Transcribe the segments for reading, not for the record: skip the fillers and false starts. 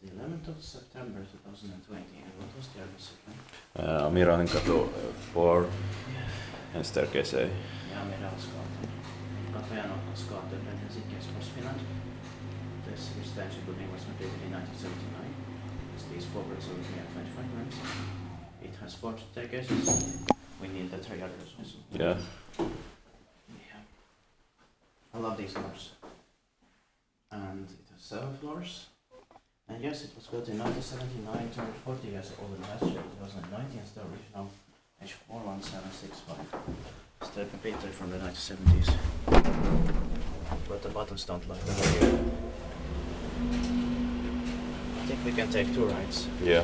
The 11th of September 2020, and what was the other second? Amiraalinkatu 4 and staircase A. Ja, Amiraalinkatu. Katajanokka's gate in Helsinki, Finland. This residential building was completed in 1979. These four bricks are looking at 25 rooms. It has 4 staircases. We need the 3 others also. Yeah. Yeah. I love these floors. And it has 7 floors. And yes, it was built in 1979, turned 40 years old last year, 2019, and the original H41765. Still completely from the 1970s. But the buttons don't like that here. I think we can take 2 rides. Yeah.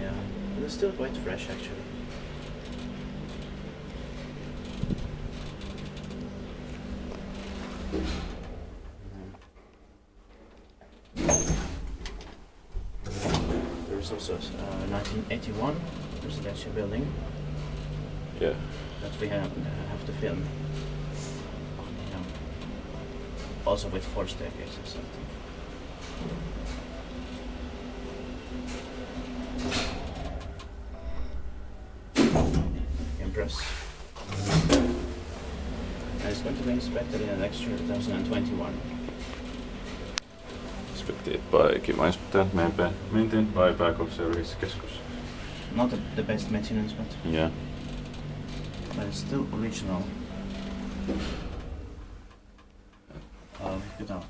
Yeah, and it's still quite fresh actually. There's also a 1981 residential building. Yeah. That we have to film. Yeah. Also with 4 staircases, I think. Impress. And it's going to be inspected in the next year, 2021. Inspected by Inspected maintained by Back of Service Keskus. Not the best maintenance, but Yeah. it's still original. Without